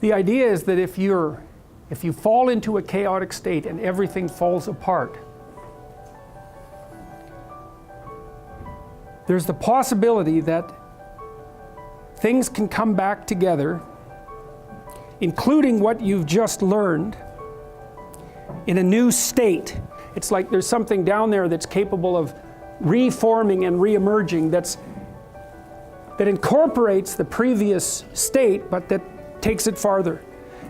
The idea is that if you fall into a chaotic state and everything falls apart, there's the possibility that things can come back together, including what you've just learned, in a new state. It's like there's something down there that's capable of reforming and re-emerging that incorporates the previous state, but that takes it farther.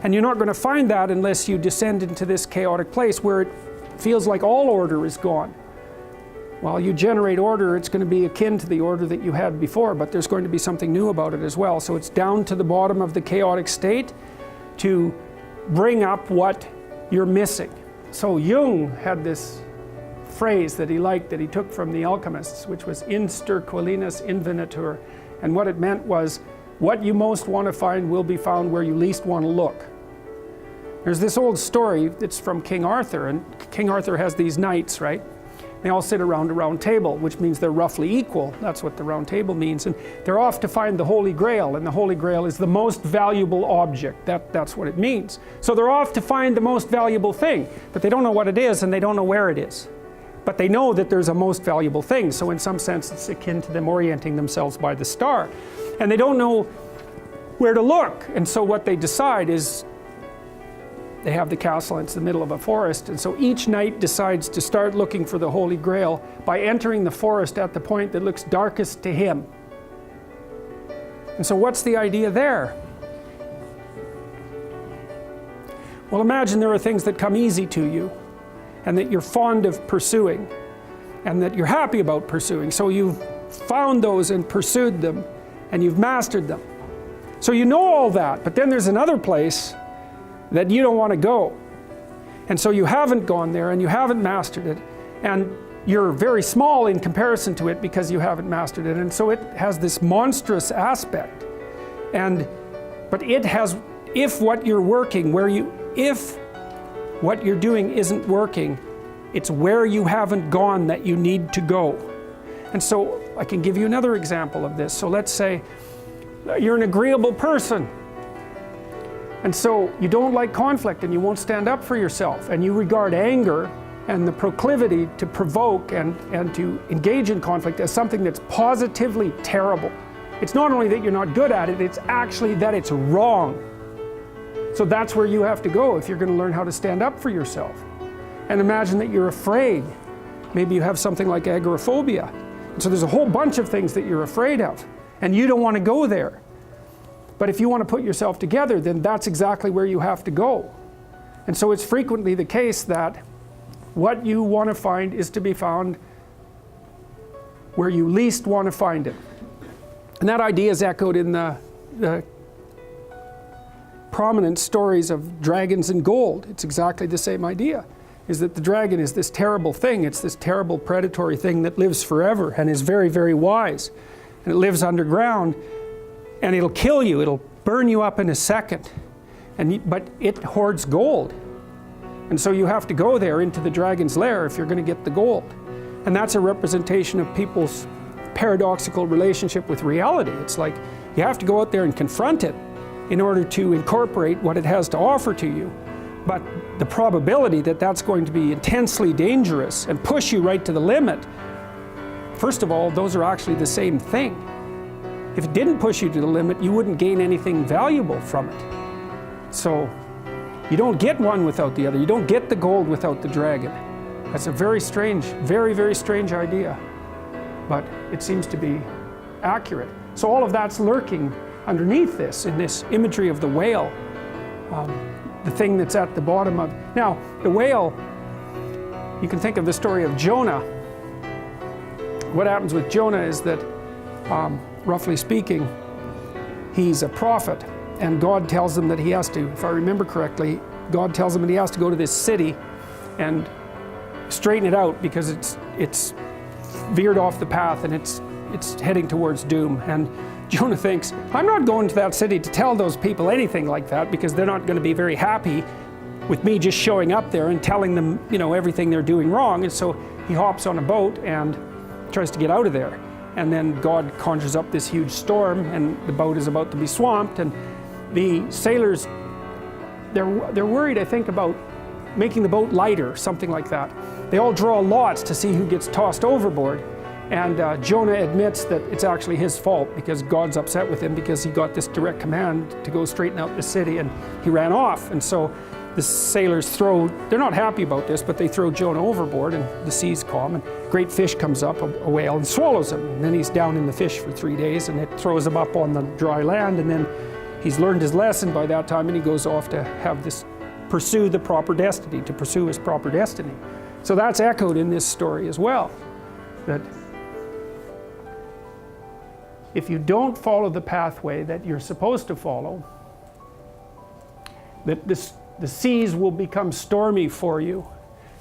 And you're not going to find that unless you descend into this chaotic place where it feels like all order is gone. While you generate order, it's going to be akin to the order that you had before, but there's going to be something new about it as well. So it's down to the bottom of the chaotic state to bring up what you're missing. So Jung had this phrase that he liked, that he took from the alchemists, which was in sterquilinis invenitur. And what it meant was, what you most want to find will be found where you least want to look. There's this old story that's from King Arthur, and King Arthur has these knights, right? They all sit around a round table, which means they're roughly equal. That's what the round table means. And they're off to find the Holy Grail, and the Holy Grail is the most valuable object. That's what it means. So they're off to find the most valuable thing, but they don't know what it is and they don't know where it is. But they know that there's a most valuable thing, so in some sense it's akin to them orienting themselves by the star. And they don't know where to look, and so what they decide is, they have the castle, it's the middle of a forest, and so each knight decides to start looking for the Holy Grail by entering the forest at the point that looks darkest to him. And so what's the idea there? Well, imagine there are things that come easy to you, and that you're fond of pursuing, and that you're happy about pursuing. So you've found those and pursued them, and you've mastered them. So you know all that, but then there's another place that you don't want to go. And so you haven't gone there, and you haven't mastered it, and you're very small in comparison to it because you haven't mastered it. And so it has this monstrous aspect. But it has, if what you're working, if what you're doing isn't working, it's where you haven't gone that you need to go. And so I can give you another example of this. So let's say you're an agreeable person, and so you don't like conflict and you won't stand up for yourself, and you regard anger and the proclivity to provoke and to engage in conflict as something that's positively terrible. It's not only that you're not good at it, it's actually that it's wrong. So that's where you have to go if you're going to learn how to stand up for yourself. And imagine that you're afraid. Maybe you have something like agoraphobia. And so there's a whole bunch of things that you're afraid of, and you don't want to go there. But if you want to put yourself together, then that's exactly where you have to go. And so it's frequently the case that what you want to find is to be found where you least want to find it. And that idea is echoed in the prominent stories of dragons and gold. It's exactly the same idea, is that the dragon is this terrible thing. It's this terrible predatory thing that lives forever and is very, very wise. And it lives underground, and it'll kill you. It'll burn you up in a second. But it hoards gold. And so you have to go there into the dragon's lair if you're going to get the gold. And that's a representation of people's paradoxical relationship with reality. It's like you have to go out there and confront it in order to incorporate what it has to offer to you. But the probability that that's going to be intensely dangerous and push you right to the limit, first of all, those are actually the same thing. If it didn't push you to the limit, you wouldn't gain anything valuable from it. So you don't get one without the other. You don't get the gold without the dragon. That's a very strange, very, very strange idea. But it seems to be accurate. So all of that's lurking underneath this, in this imagery of the whale, the thing that's at the bottom of... Now, the whale, you can think of the story of Jonah. What happens with Jonah is that, roughly speaking, he's a prophet, and God tells him that he has to, if I remember correctly, God tells him that he has to go to this city and straighten it out because it's veered off the path and it's heading towards doom. And Jonah thinks, I'm not going to that city to tell those people anything like that because they're not going to be very happy with me just showing up there and telling them, everything they're doing wrong. And so he hops on a boat and tries to get out of there. And then God conjures up this huge storm, and the boat is about to be swamped, and the sailors, they're worried, I think, about making the boat lighter, something like that. They all draw lots to see who gets tossed overboard. And Jonah admits that it's actually his fault because God's upset with him because he got this direct command to go straighten out the city and he ran off. And so the sailors they're not happy about this, but they throw Jonah overboard and the sea's calm and a great fish comes up, a whale, and swallows him. And then he's down in the fish for 3 days and it throws him up on the dry land, and then he's learned his lesson by that time and he goes off to have pursue his proper destiny. So that's echoed in this story as well, that if you don't follow the pathway that you're supposed to follow, that the seas will become stormy for you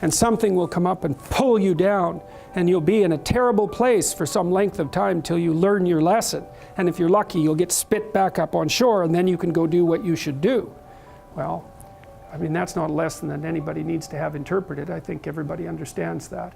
and something will come up and pull you down and you'll be in a terrible place for some length of time till you learn your lesson. And if you're lucky, you'll get spit back up on shore and then you can go do what you should do. Well, I mean, that's not a lesson that anybody needs to have interpreted. I think everybody understands that.